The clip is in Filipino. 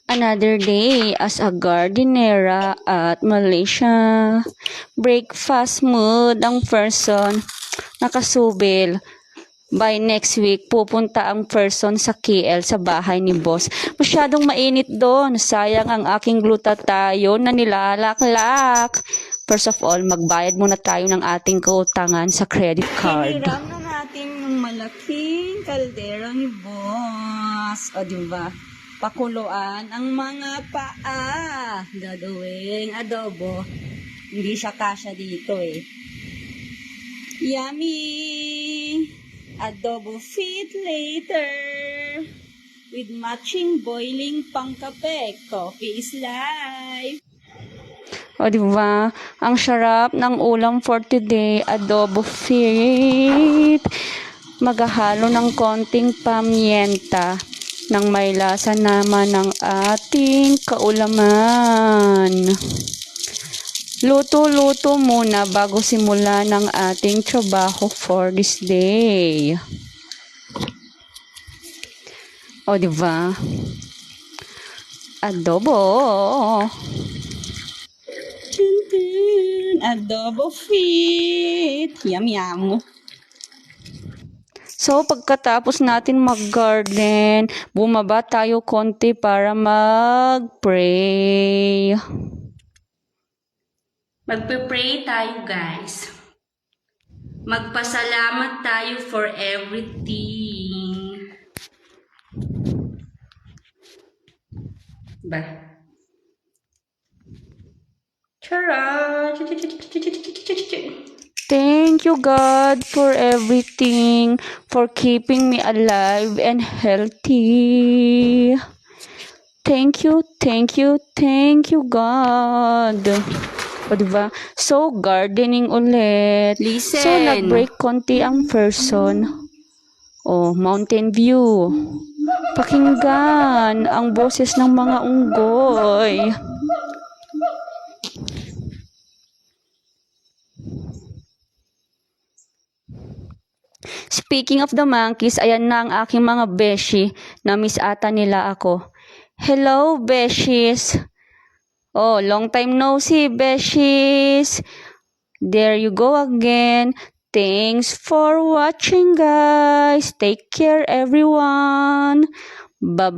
Another day as a gardenera at Malaysia. Breakfast mood ang person nakasubil. By next week, pupunta ang person sa KL sa bahay ni boss. Masyadong mainit doon. Sayang ang aking glutathione na nilalaklak. First of all, magbayad muna tayo ng ating kautangan sa credit card. Hiniram na natin yung malaking kaldero ni boss. O, diba? Pakuluan ang mga paa. Gagawing adobo. Hindi siya kasya dito eh. Yummy! Adobo fit later with matching boiling pangkape. Coffee is life. O diba? Ang sarap ng ulam for today. Adobo fit. Maghahalo ng konting pamienta nang may lasa naman ng ating kaulaman. Luto-luto muna bago simula ng ating trabaho for this day. O, diba? Adobo. Adobo fit. Yum, yum. So, pagkatapos natin mag-garden, bumaba tayo konti para mag-pray. Magpe-pray tayo, guys. Magpasalamat tayo for everything. Ba? Tara! Thank you, God, for everything, for keeping me alive and healthy. Thank you, thank you, thank you, God. O, diba? So, gardening ulit. Listen. So, nag-break konti ang person. O, mountain view. Pakinggan ang boses ng mga unggoy. Speaking of the monkeys, ayan na ang aking mga beshi. Na-miss ata nila ako. Hello, beshies. Oh, long time no see, beshies. There you go again. Thanks for watching, guys. Take care, everyone. Bye-bye.